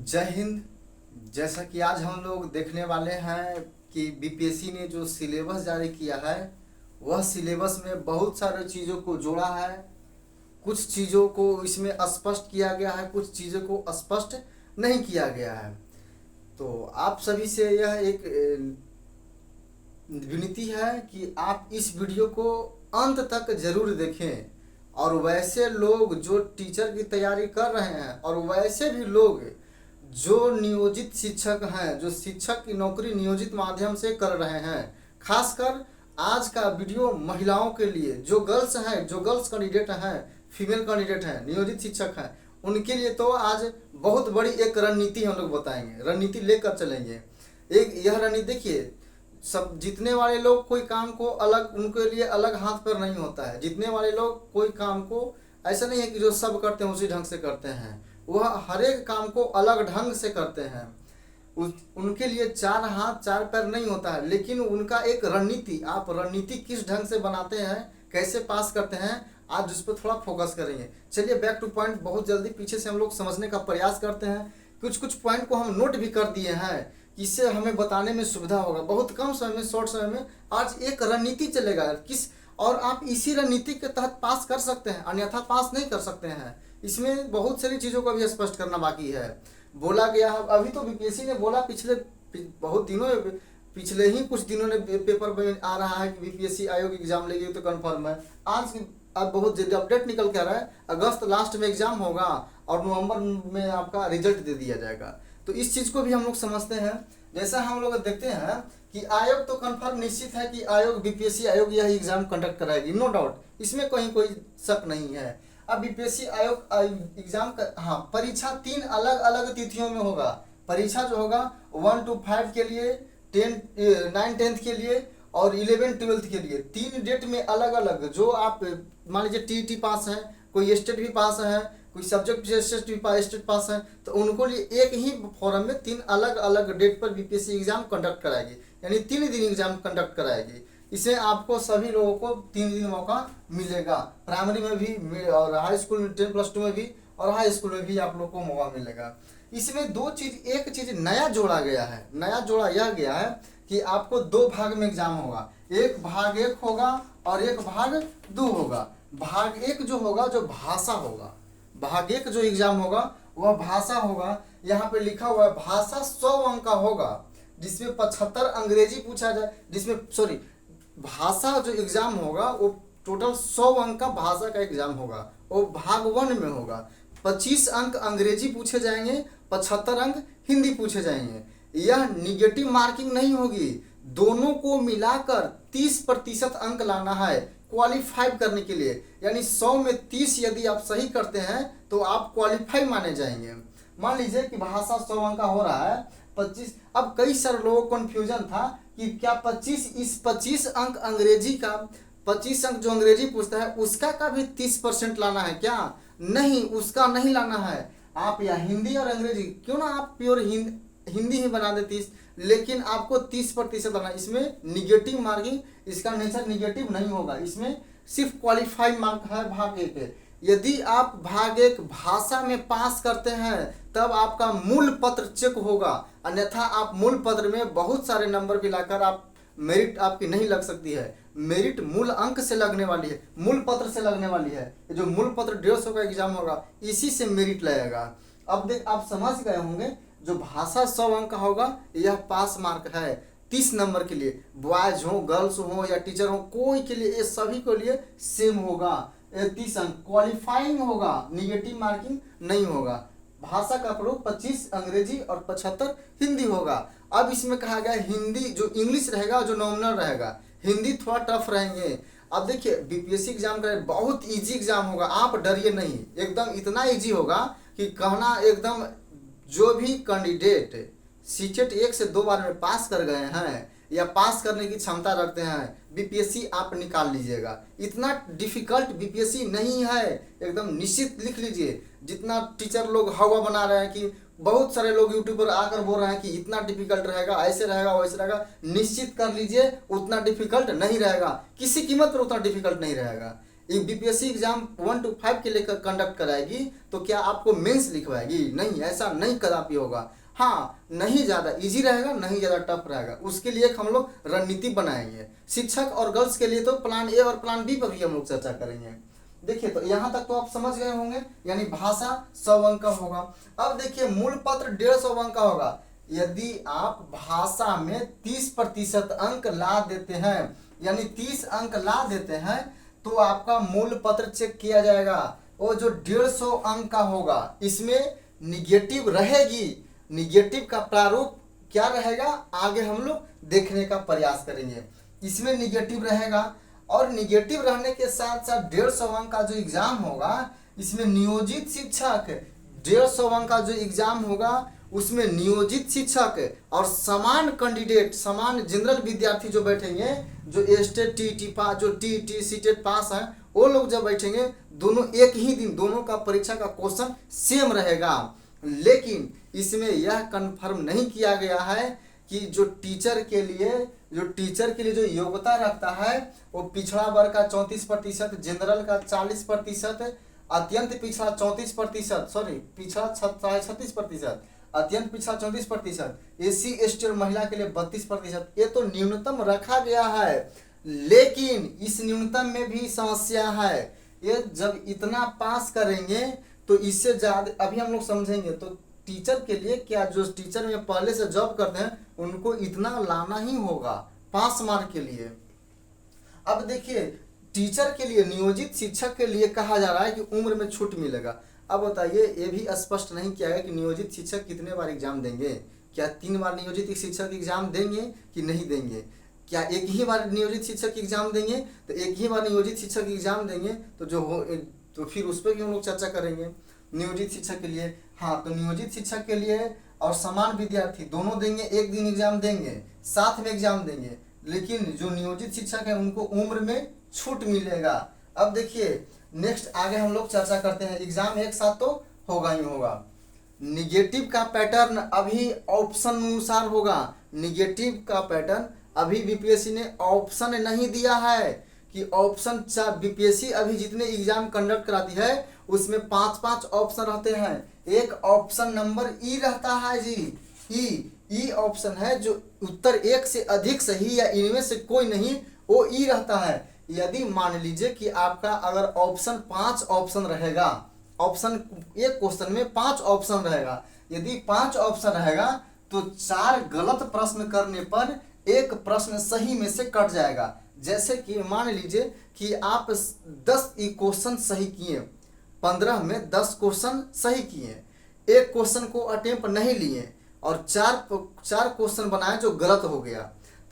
जय हिंद। जैसा कि आज हम लोग देखने वाले हैं कि बीपीएससी ने जो सिलेबस जारी किया है वह सिलेबस में बहुत सारे चीज़ों को जोड़ा है। कुछ चीज़ों को इसमें स्पष्ट किया गया है, कुछ चीज़ों को स्पष्ट नहीं किया गया है। तो आप सभी से यह एक विनती है कि आप इस वीडियो को अंत तक जरूर देखें। और वैसे लोग जो टीचर की तैयारी कर रहे हैं और वैसे भी लोग जो नियोजित शिक्षक हैं, जो शिक्षक की नौकरी नियोजित माध्यम से कर रहे हैं, खासकर आज का वीडियो महिलाओं के लिए, जो गर्ल्स कैंडिडेट हैं, फीमेल कैंडिडेट हैं, नियोजित शिक्षक हैं, उनके लिए तो आज बहुत बड़ी एक रणनीति हम लोग बताएंगे, रणनीति लेकर चलेंगे। एक यह रणनीति देखिए, सब जीतने वाले लोग कोई काम को अलग, उनके लिए अलग हाथ पैर नहीं होता है। जीतने वाले लोग कोई काम को ऐसा नहीं है कि जो सब करते हैं उसी ढंग से करते हैं, वह हर एक काम को अलग ढंग से करते हैं। उनके लिए चार हाथ चार पैर नहीं होता है, लेकिन उनका एक रणनीति, आप रणनीति किस ढंग से बनाते हैं, कैसे पास करते हैं, आज उस पर थोड़ा फोकस करेंगे। चलिए बैक टू पॉइंट, बहुत जल्दी पीछे से हम लोग समझने का प्रयास करते हैं। कुछ पॉइंट को हम नोट भी कर दिए हैं, इससे हमें बताने में सुविधा होगा। बहुत कम समय में, शॉर्ट समय में आज एक रणनीति चलेगा किस, और आप इसी रणनीति के तहत पास कर सकते हैं, अन्यथा पास नहीं कर सकते हैं। इसमें बहुत सारी चीज़ों को भी स्पष्ट करना बाकी है। बोला गया है, अभी तो बीपीएससी ने बोला, पिछले ही कुछ दिनों ने पेपर में आ रहा है कि बीपीएससी आयोग एग्जाम लेगी, तो कंफर्म है। आज अब बहुत जल्दी अपडेट निकल के आ रहा है, अगस्त लास्ट में एग्जाम होगा और नवंबर में आपका रिजल्ट दे दिया जाएगा। तो इस चीज़ को भी हम लोग समझते हैं। जैसा हम लोग देखते हैं कि आयोग तो कंफर्म निश्चित है कि आयोग, बीपीएससी आयोग यह एग्जाम कंडक्ट कराएगी, नो डाउट, इसमें कहीं कोई शक नहीं है। अब बीपीएससी आयोग एग्जाम का, हाँ, परीक्षा 3 अलग अलग तिथियों में होगा। परीक्षा जो होगा 1 to 5 के लिए, 9 10th के लिए और 11 12th के लिए, 3 डेट में अलग अलग। जो आप मान लीजिए टीईटी पास है, कोई स्टेट भी पास है, कोई सब्जेक्ट स्टेट पास है, तो उनको लिए एक ही फॉरम में 3 अलग अलग डेट पर बीपीएससी एग्जाम कंडक्ट कराएगी, यानी 3 दिन एग्जाम कंडक्ट कराएगी। इसे आपको सभी लोगों को 3 दिन मौका मिलेगा, प्राइमरी में भी और हाई स्कूल में, 10+2 में भी और हाई स्कूल में भी आप लोग को मौका मिलेगा। इसमें एक चीज नया जोड़ा गया है। नया जोड़ा यह गया है कि आपको 2 भाग में एग्जाम होगा, एक भाग 1 होगा और एक भाग 2 होगा। भाग 1 जो होगा, जो भाषा होगा, भाग 1 जो एग्जाम होगा वह भाषा होगा। यहाँ पे लिखा हुआ है भाषा 100 अंक का होगा, जिसमें 75 अंग्रेजी पूछा जाए, भाषा जो एग्जाम होगा वो टोटल 100 अंक का भाषा का एग्जाम होगा, वो भाग 1 में होगा। 25 अंक अंग्रेजी पूछे जाएंगे, 75 अंक हिंदी पूछे जाएंगे। यह निगेटिव मार्किंग नहीं होगी, दोनों को मिलाकर 30% अंक लाना है क्वालिफाई करने के लिए। यानी 100 में 30 यदि आप सही करते हैं तो आप क्वालिफाई माने जाएंगे। मान लीजिए कि भाषा 100 अंक का हो रहा है, 25। अब कई सारे लोगों को कन्फ्यूजन था कि क्या 25 अंक अंग्रेजी का, 25 अंक जो अंग्रेजी पूछता है उसका का भी 30% लाना है क्या? नहीं, उसका नहीं लाना है। आप या हिंदी और अंग्रेजी, क्यों ना आप प्योर हिंदी ही बना दे 30, लेकिन आपको 30% लाना है। इसमें निगेटिव मार्किंग, इसका नेचर निगेटिव नहीं होगा, इसमें सिर्फ क्वालिफाई मार्क है भाग 1। यदि आप भाग 1 भाषा में पास करते हैं तब आपका मूल पत्र चेक होगा, अन्यथा आप मूल पत्र में बहुत सारे नंबर भी लाकर आप मेरिट आपकी नहीं लग सकती है। मेरिट मूल अंक से लगने वाली है, मूल पत्र से लगने वाली है। जो मूल पत्र 150 का एग्जाम होगा, इसी से मेरिट लगेगा। अब आप समझ गए होंगे, जो भाषा 100 अंक का होगा यह पास मार्क है 30 नंबर के लिए। बॉयज हो, गर्ल्स हो या टीचर हो, कोई के लिए, ये सभी के लिए सेम होगा। 30 अंक क्वालिफाइंग होगा, निगेटिव मार्किंग नहीं होगा। भाषा का प्रयोग 25 अंग्रेजी और 75 हिंदी होगा। अब इसमें कहा गया हिंदी, जो इंग्लिश रहेगा, जो नॉमिनल रहेगा, हिंदी थोड़ा टफ रहेंगे। अब देखिए बीपीएससी एग्जाम का बहुत इजी एग्जाम होगा, आप डरिए नहीं, एकदम इतना इजी होगा कि कहना एकदम, जो भी कैंडिडेट सीटेट 1 से 2 बार में पास कर गए हैं या पास करने की क्षमता रखते हैं, बीपीएससी आप निकाल लीजिएगा। इतना डिफिकल्ट बीपीएससी नहीं है, एकदम निश्चित लिख लीजिए। जितना टीचर लोग हवा बना रहे हैं कि बहुत सारे लोग यूट्यूब पर आकर बोल रहे हैं कि इतना डिफिकल्ट रहेगा, ऐसे रहेगा, वैसे रहेगा, निश्चित कर लीजिए उतना डिफिकल्ट नहीं रहेगा, किसी कीमत पर उतना डिफिकल्ट नहीं रहेगा। एक बीपीएससी एग्जाम 1 to 5 के लिए कंडक्ट कराएगी तो क्या आपको मेंस लिखवाएगी? नहीं, ऐसा नहीं कदापि होगा। हाँ, नहीं ज़्यादा इजी रहेगा, नहीं ज़्यादा टफ रहेगा, उसके लिए हम लोग रणनीति बनाएंगे। शिक्षक और गर्ल्स के लिए तो प्लान ए और प्लान बी पर भी हम लोग चर्चा करेंगे। देखिए, तो यहाँ तक तो आप समझ गए होंगे, यानी भाषा 100 अंक का होगा। अब देखिए, मूल पत्र 150 अंक का होगा। यदि आप भाषा में 30% अंक ला देते हैं, यानी 30 अंक ला देते हैं, तो आपका मूल पत्र चेक किया जाएगा। वो जो 150 अंक का होगा, इसमें निगेटिव रहेगी। निगेटिव का प्रारूप क्या रहेगा, आगे हम लोग देखने का प्रयास करेंगे। इसमें निगेटिव रहेगा, और निगेटिव रहने के साथ साथ 150 अंक का जो एग्जाम होगा, इसमें नियोजित शिक्षक 150 अंक का जो एग्जाम होगा, उसमें नियोजित शिक्षक और समान कैंडिडेट, समान जनरल विद्यार्थी जो बैठेंगे, जो स्टेट टीईटी पास, जो टीईटी सीटेट पास है, वो लोग जब बैठेंगे, दोनों एक ही दिन दोनों का परीक्षा का क्वेश्चन सेम रहेगा। लेकिन इसमें यह कंफर्म नहीं किया गया है कि जो टीचर के लिए जो योग्यता रखता है, वो पिछड़ा वर्ग का 34%, जनरल का 40%, अत्यंत पिछड़ा 34%, सॉरी पिछड़ा 36%, अत्यंत पिछड़ा 34%, एससी एसटी और महिला के लिए 32%। ये तो न्यूनतम रखा गया है, लेकिन इस न्यूनतम में भी समस्या है। ये जब इतना पास करेंगे तो इससे ज़्यादा अभी हम लोग समझेंगे। तो टीचर के लिए क्या, जो टीचर में पहले से जॉब करते हैं, उनको इतना लाना ही होगा पास मार्क के लिए। अब देखिए, टीचर के लिए, नियोजित शिक्षक के लिए कहा जा रहा है कि उम्र में छूट मिलेगा। अब बताइए, ये भी स्पष्ट नहीं किया है कि नियोजित शिक्षक कितने बार एग्जाम देंगे। क्या 3 बार नियोजित शिक्षक एग्जाम देंगे कि नहीं देंगे? क्या एक ही बार नियोजित शिक्षक एग्जाम देंगे? तो एक ही बार नियोजित शिक्षक एग्जाम देंगे तो फिर उस पर भी हम लोग चर्चा करेंगे। नियोजित शिक्षक के लिए, हाँ, तो नियोजित शिक्षक के लिए और समान विद्यार्थी दोनों देंगे, एक दिन एग्जाम देंगे, साथ में एग्जाम देंगे। लेकिन जो नियोजित शिक्षक है, उनको उम्र में छूट मिलेगा। अब देखिए, नेक्स्ट आगे हम लोग चर्चा करते हैं। एग्जाम एक साथ तो होगा ही होगा। निगेटिव का पैटर्न अभी ऑप्शन अनुसार होगा। निगेटिव का पैटर्न अभी बीपीएससी ने ऑप्शन नहीं दिया है कि ऑप्शन 4। बीपीएससी अभी जितने एग्जाम कंडक्ट कराती है, उसमें 5-5 ऑप्शन रहते हैं। एक ऑप्शन नंबर ई रहता है जी, ई ऑप्शन है, जो उत्तर एक से अधिक सही या इनमें से कोई नहीं, वो ई रहता है। यदि मान लीजिए कि आपका अगर ऑप्शन 5 ऑप्शन रहेगा, ऑप्शन एक क्वेश्चन में 5 ऑप्शन रहेगा, यदि 5 ऑप्शन रहेगा तो 4 गलत प्रश्न करने पर एक प्रश्न सही में से कट जाएगा। जैसे कि मान लीजिए कि आप 10 क्वेश्चन सही किए, 15 में 10 क्वेश्चन सही किए, एक क्वेश्चन को अटेम्प्ट नहीं लिए और 4 क्वेश्चन बनाए जो गलत हो गया।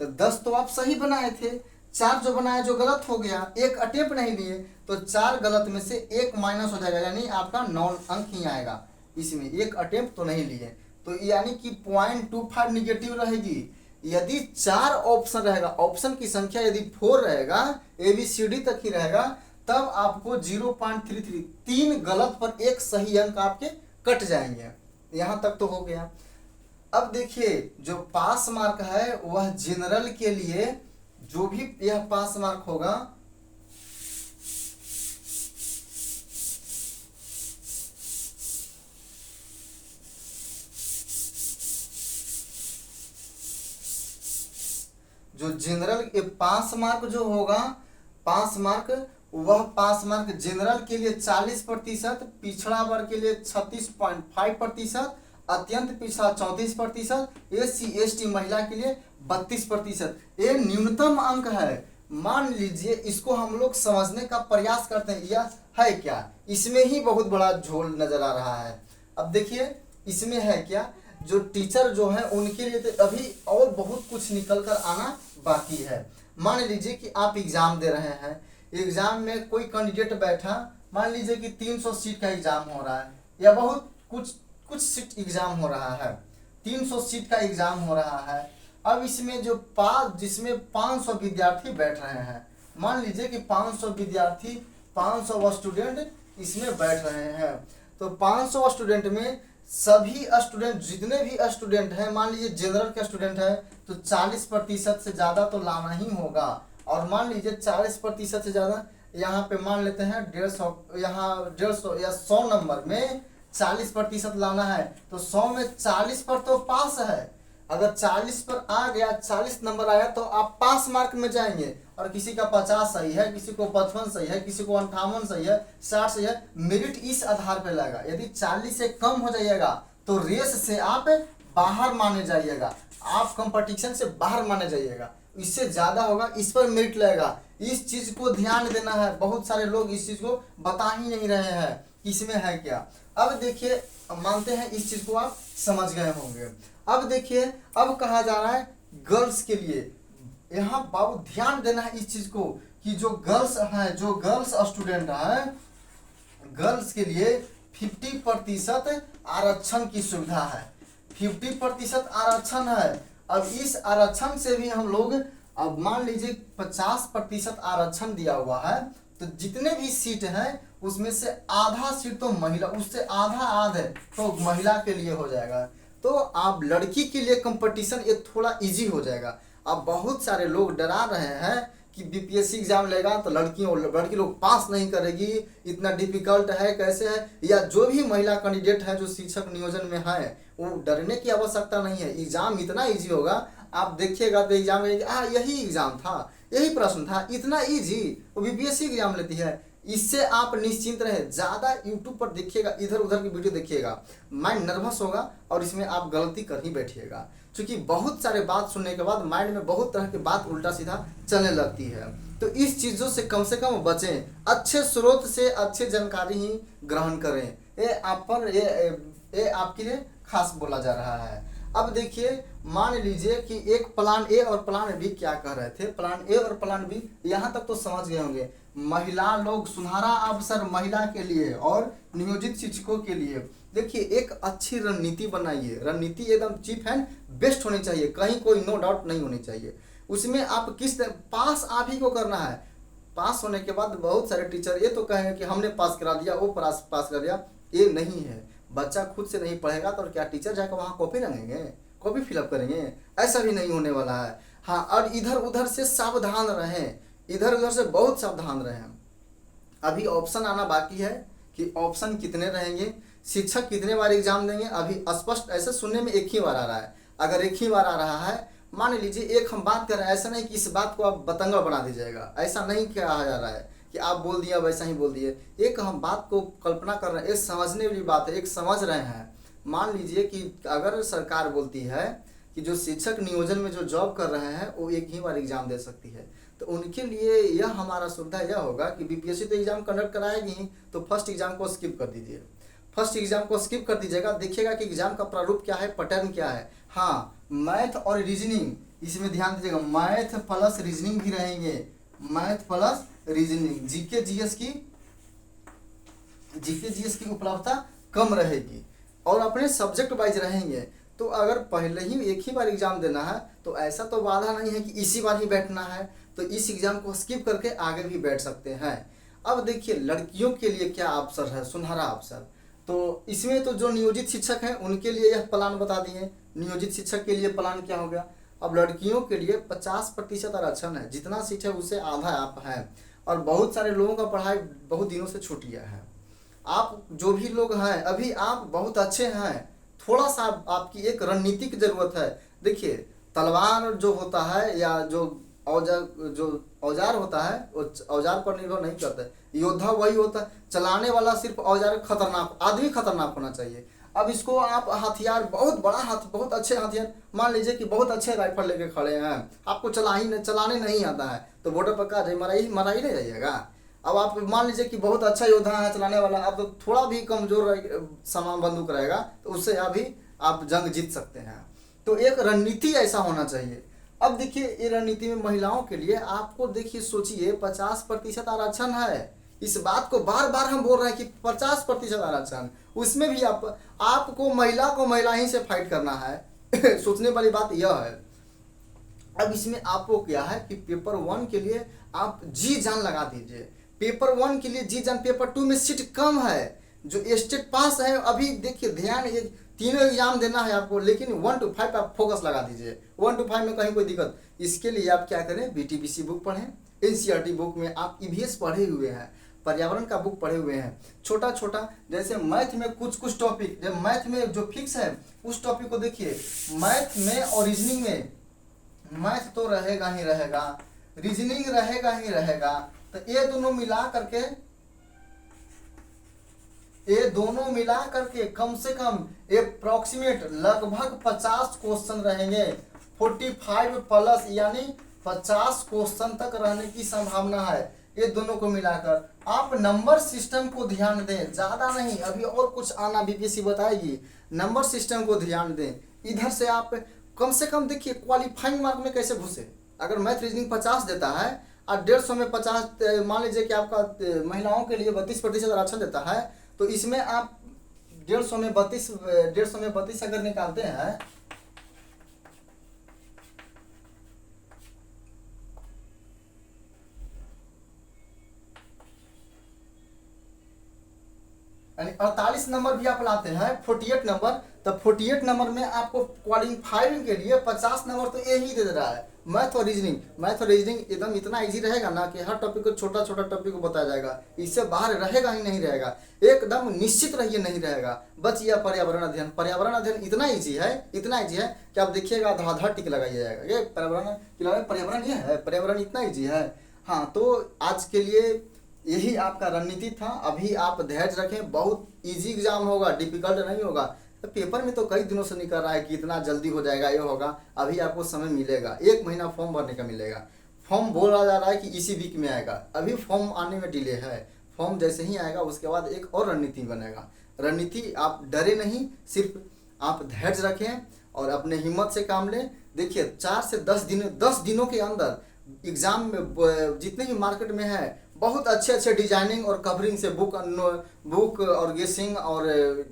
तो 10 तो आप सही बनाए थे, 4 जो बनाए जो गलत हो गया, एक अटेम्प्ट नहीं लिए, तो 4 गलत में से 1 माइनस हो जाएगा, यानी आपका 9 अंक ही आएगा। इसमें एक अटेम्प्ट तो नहीं लिए, तो यानी कि 0.25 निगेटिव रहेगी। यदि 4 ऑप्शन रहेगा, ऑप्शन की संख्या यदि 4 रहेगा, ABCD तक ही रहेगा, तब आपको 0.33, 3 गलत पर एक सही अंक आपके कट जाएंगे। यहाँ तक तो हो गया। अब देखिए, जो पास मार्क है वह जनरल के लिए, जो भी यह पास मार्क होगा, जो जनरल पास मार्क जो होगा, पास मार्क, वह पास मार्क जनरल के लिए 40%, पिछड़ा वर्ग के लिए 36.5%, अत्यंत पिछड़ा 34%, SC ST महिला के लिए 32%। ये न्यूनतम अंक है। मान लीजिए, इसको हम लोग समझने का प्रयास करते हैं, यह है क्या, इसमें ही बहुत बड़ा झोल नजर आ रहा है। अब देखिए, इसमें है क्या, जो टीचर जो है उनके लिए तो अभी और बहुत कुछ निकल कर आना बाकी है। मान लीजिए कि आप एग्जाम दे रहे हैं, एग्जाम में कोई कैंडिडेट बैठा, मान लीजिए कि 300 सीट का एग्जाम हो रहा है, या बहुत कुछ सीट एग्जाम हो रहा है, 300 सीट का एग्जाम हो रहा है। अब इसमें जिसमें 500 विद्यार्थी बैठ रहे हैं, मान लीजिए कि 500 विद्यार्थी, 500 स्टूडेंट इसमें बैठ रहे हैं, तो 500 स्टूडेंट में सभी स्टूडेंट, जितने भी स्टूडेंट हैं, मान लीजिए जनरल का स्टूडेंट है, तो 40% से ज़्यादा तो लाना ही होगा। और मान लीजिए 40% से ज़्यादा यहाँ पे मान लेते हैं 150, यहाँ 150 या 100 नंबर में 40% लाना है, तो 100 में 40 पर तो पास है। अगर 40 पर आ गया, 40 नंबर आया तो आप पास मार्क में जाएंगे। और किसी का 50 सही है, किसी को 55 सही है, किसी को 58 सही है, 60 सही है, मेरिट इस आधार पर लगेगा। यदि 40 से कम हो जाइएगा तो रेस से आप बाहर माने जाइएगा, आप कंपटीशन से बाहर माने जाइएगा। इससे ज्यादा होगा, इस पर मेरिट लगेगा। इस चीज को ध्यान देना है। बहुत सारे लोग इस चीज को बता ही नहीं रहे हैं कि इसमें है क्या। अब देखिए, मानते हैं इस चीज को आप समझ गए होंगे। अब देखिए, अब कहा जा रहा है गर्ल्स के लिए। यहाँ बाबू ध्यान देना है इस चीज को कि जो गर्ल्स हैं, जो गर्ल्स स्टूडेंट हैं, गर्ल्स के लिए 50% आरक्षण की सुविधा है। 50% आरक्षण है। अब इस आरक्षण से भी हम लोग, अब मान लीजिए 50% आरक्षण दिया हुआ है, तो जितने भी सीट हैं उसमें से आधा सीट तो महिला, उससे आधा तो महिला के लिए हो जाएगा। तो आप लड़की के लिए कंपटीशन ये थोड़ा इजी हो जाएगा। अब बहुत सारे लोग डरा रहे हैं कि बीपीएससी एग्जाम लेगा तो लड़की लोग पास नहीं करेगी, इतना डिफिकल्ट है, कैसे है। या जो भी महिला कैंडिडेट है जो शिक्षक नियोजन में है, वो डरने की आवश्यकता नहीं है। एग्जाम इतना इजी होगा, आप देखिएगा तो एग्जाम में यही एग्जाम था, यही प्रश्न था, इतना इजी वो बीपीएससी एग्जाम लेती है। इससे आप निश्चिंत रहे। ज़्यादा यूट्यूब पर देखिएगा, इधर उधर की वीडियो देखिएगा, माइंड नर्वस होगा और इसमें आप गलती कर ही बैठिएगा। क्योंकि बहुत सारे बात सुनने के बाद माइंड में बहुत तरह की बात उल्टा सीधा चलने लगती है। तो इस चीज़ों से कम बचें, अच्छे स्रोत से अच्छी जानकारी ही ग्रहण करें। ये आपके लिए खास बोला जा रहा है। अब देखिए, मान लीजिए कि एक प्लान ए और प्लान बी क्या कह रहे थे। प्लान ए और प्लान बी यहाँ तक तो समझ गए होंगे। महिला लोग, सुनहरा अवसर महिला के लिए और नियोजित शिक्षकों के लिए। देखिए, एक अच्छी रणनीति बनाइए। रणनीति एकदम चीप एंड बेस्ट होनी चाहिए, कहीं कोई नो डाउट नहीं होनी चाहिए। उसमें आप पास आप ही को करना है। पास होने के बाद बहुत सारे टीचर ये तो कहेंगे कि हमने पास करा दिया, वो पास कर दिया। ये नहीं है। बच्चा खुद से नहीं पढ़ेगा तो क्या टीचर जाकर वहाँ कॉपी रंगेंगे, कॉपी फिलअप करेंगे? ऐसा भी नहीं होने वाला है। हाँ, और इधर उधर से सावधान रहें, इधर उधर से बहुत सावधान रहें। अभी ऑप्शन आना बाकी है कि ऑप्शन कितने रहेंगे, शिक्षक कितने बार एग्जाम देंगे, अभी स्पष्ट ऐसे सुनने में एक ही बार आ रहा है। अगर एक ही बार आ रहा है, मान लीजिए एक हम बात कर रहे हैं, ऐसा नहीं कि इस बात को आप बतंगड़ बना दीजिएगा, ऐसा नहीं कहा जा रहा है कि आप बोल दिया वैसा ही बोल दिए। एक हम बात को कल्पना कर रहे हैं, एक समझने वाली बात है, एक समझ रहे हैं। मान लीजिए कि अगर सरकार बोलती है कि जो शिक्षक नियोजन में जो जॉब कर रहे हैं वो एक ही बार एग्जाम दे सकती है, तो उनके लिए यह हमारा सुविधा यह होगा कि बीपीएससी तो एग्जाम कंडक्ट कराएगी ही, तो फर्स्ट एग्जाम को स्किप कर दीजिए। फर्स्ट एग्जाम को स्किप कर दीजिएगा, देखिएगा कि एग्जाम का प्रारूप क्या है, पैटर्न क्या है। हाँ, मैथ और रीजनिंग इसमें ध्यान दीजिएगा, मैथ प्लस रीजनिंग भी रहेंगे, math plus reasoning. GK GS की उपलब्धता कम रहेगी और अपने सब्जेक्ट वाइज रहेंगे। तो अगर पहले ही एक ही बार एग्जाम देना है तो ऐसा तो वादा नहीं है कि इसी बार ही बैठना है, तो इस एग्जाम को स्किप करके आगे भी बैठ सकते हैं। अब देखिए, लड़कियों के लिए क्या अवसर है, सुनहरा अवसर। तो इसमें तो जो नियोजित शिक्षक हैं उनके लिए यह प्लान बता दिए। नियोजित शिक्षक के लिए प्लान क्या हो गया। अब लड़कियों के लिए 50% आरक्षण है, जितना सीट है उससे आधा आप है। और बहुत सारे लोगों का पढ़ाई बहुत दिनों से छूट गया है। आप जो भी लोग हैं, अभी आप बहुत अच्छे हैं, थोड़ा सा आपकी एक रणनीति की जरूरत है। देखिए, तलवार जो होता है या जो औजार होता है वो औजार पर निर्भर नहीं करता है, योद्धा वही होता है। चलाने वाला सिर्फ औजार खतरनाक, आदमी खतरनाक होना चाहिए। अब इसको आप हथियार, बहुत बड़ा बहुत अच्छे हथियार, मान लीजिए कि बहुत अच्छे राइफल लेके खड़े हैं, आपको चलाने नहीं आता है, तो बॉर्डर पर का मराई नहीं जाइएगा। अब आप मान लीजिए कि बहुत अच्छा योद्धा है चलाने वाला, अब तो थोड़ा भी कमजोर सामान बंदूक रहेगा तो उससे अभी आप जंग जीत सकते हैं। तो एक रणनीति ऐसा होना चाहिए। अब देखिए, ये रणनीति में महिलाओं के लिए आपको देखिए, सोचिए 50% आरक्षण है। इस बात को बार बार हम बोल रहे हैं कि 50% आरक्षण, उसमें भी आपको महिला ही से फाइट करना है। सोचने वाली बात यह है। अब इसमें आपको क्या है कि पेपर 1 के लिए आप जी जान लगा दीजिए। पेपर 1 के लिए जी जान, पेपर 2 में सीट कम है, जो स्टेट पास है। अभी देखिए ध्यान, ये तीनों एग्जाम देना है आपको, लेकिन 1 to 5 आप फोकस लगा दीजिए। 1 to 5 में कहीं कोई दिक्कत, इसके लिए आप क्या करें, बीटीबीसी बुक पढ़ें, एनसीईआरटी बुक में आप ईवीएस पढ़े हुए हैं, पर्यावरण का बुक पढ़े हुए हैं, छोटा छोटा जैसे मैथ में कुछ टॉपिक, जब मैथ में जो फिक्स है उस टॉपिक को देखिए, मैथ में और रीजनिंग में, मैथ तो रहेगा ही रहेगा, रीजनिंग रहेगा ही रहेगा, तो ये दोनों मिला करके कम से कम अप्रोक्सीमेट लगभग 50 क्वेश्चन रहेंगे, 45 प्लस यानी 50 क्वेश्चन तक रहने की संभावना है। ये दोनों को मिलाकर आप नंबर सिस्टम को ध्यान दें, ज्यादा नहीं, अभी और कुछ आना बीपीएससी बताएगी, नंबर सिस्टम को ध्यान दें। इधर से आप कम से कम देखिए क्वालिफाइंग मार्क में कैसे घुसे। अगर मैथ रीजनिंग 50 देता है और 150 में 50, मान लीजिए कि आपका महिलाओं के लिए 32% आरक्षण देता है, तो इसमें आप 150 में 32 अगर निकालते हैं, यानी 48 नंबर भी आप लाते हैं, 48 नंबर, तब 48 नंबर में आपको क्वालिफाइंग के लिए 50 नंबर तो यही दे रहा है। मैथ और रीजनिंग एकदम इतना इजी रहेगा ना कि हर टॉपिक को छोटा टॉपिक को बताया जाएगा, इससे बाहर रहेगा ही नहीं रहेगा, एकदम निश्चित रहिए नहीं रहेगा। बच गया पर्यावरण अध्ययन इतना इजी है कि आप देखिएगा आधा टिक लगाइए जाएगा। ये पर्यावरण इतना इजी है। हाँ, तो आज के लिए यही आपका रणनीति था। अभी आप धैर्य रखें, बहुत इजी एग्जाम होगा, डिफिकल्ट नहीं होगा। तो पेपर में तो कई दिनों से निकल रहा है कि इतना जल्दी हो जाएगा, ये होगा, अभी आपको समय मिलेगा, 1 महीना फॉर्म भरने का मिलेगा। फॉर्म बोला जा रहा है कि इसी वीक में आएगा, अभी फॉर्म आने में डिले है। फॉर्म जैसे ही आएगा उसके बाद एक और रणनीति बनेगा। रणनीति, आप डरे नहीं, सिर्फ आप धैर्य रखें और अपने हिम्मत से काम लें। देखिए 4 से 10 दिनों के अंदर एग्जाम में जितने भी मार्केट में है बहुत अच्छे डिजाइनिंग और कवरिंग से बुक और गेसिंग और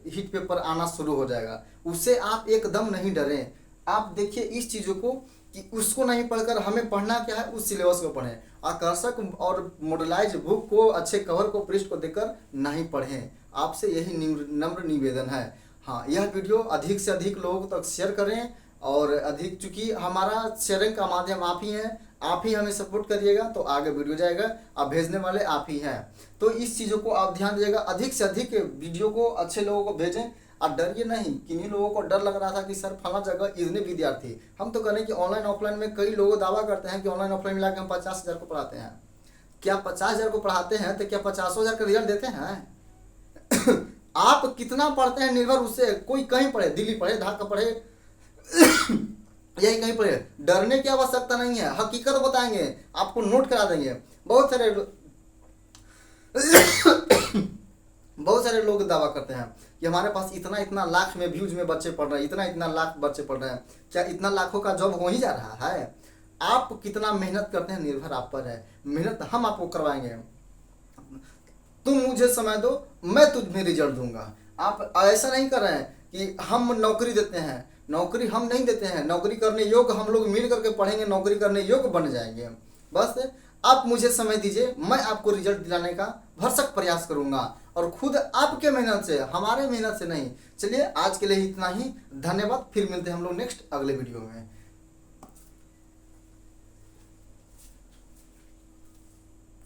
हिट पेपर आना शुरू हो जाएगा। उससे आप एकदम नहीं डरें। आप देखिए इस चीज़ों को कि उसको नहीं पढ़कर हमें पढ़ना क्या है, उस सिलेबस को पढ़ें। आकर्षक और मॉडलाइज बुक को, अच्छे कवर को, पृष्ठ को देखकर नहीं पढ़ें। आपसे यही नम्र निवेदन है। हाँ, यह वीडियो अधिक से अधिक लोगों तक शेयर करें और अधिक, चूँकि हमारा शेयरिंग का माध्यम आप ही हैं, आप ही हमें सपोर्ट करिएगा तो आगे वीडियो जाएगा। आप भेजने वाले आप ही हैं, तो इस चीज़ों को आप ध्यान दीजिएगा। अधिक से अधिक वीडियो को अच्छे लोगों को भेजें और डरिए नहीं। किन्हीं लोगों को डर लग रहा था कि सर फला जगह इतने विद्यार्थी, हम तो करें कि ऑनलाइन ऑफलाइन में कई लोग दावा करते हैं कि ऑनलाइन ऑफलाइन मिला के हम 50,000 को पढ़ाते हैं। क्या 50,000 को पढ़ाते हैं तो क्या 50,000 का रिजल्ट देते हैं? आप कितना पढ़ते हैं निर्भर उससे। कोई कहीं पढ़े, दिल्ली पढ़े, ढाका पढ़े, यही कहीं पढ़े, डरने की आवश्यकता नहीं है। हकीकत बताएंगे, आपको नोट करा देंगे। बहुत सारे लोग दावा करते हैं कि हमारे पास इतना लाख में व्यूज में बच्चे पढ़ रहे हैं, इतना लाख बच्चे पढ़ रहे हैं। क्या इतना लाखों का जॉब हो ही जा रहा है? आप कितना मेहनत करते हैं निर्भर आप पर है। मेहनत हम आपको करवाएंगे। तुम मुझे समय दो, मैं तुझमें रिजल्ट दूंगा। आप ऐसा नहीं कर रहे हैं कि हम नौकरी देते हैं, नौकरी हम नहीं देते हैं। नौकरी करने योग्य हम लोग मिल करके पढ़ेंगे, नौकरी करने योग्य बन जाएंगे। बस आप मुझे समय दीजिए, मैं आपको रिजल्ट दिलाने का भरसक प्रयास करूंगा, और खुद आपके मेहनत से, हमारे मेहनत से नहीं। चलिए आज के लिए इतना ही, धन्यवाद। फिर मिलते हैं हम लोग नेक्स्ट अगले वीडियो में।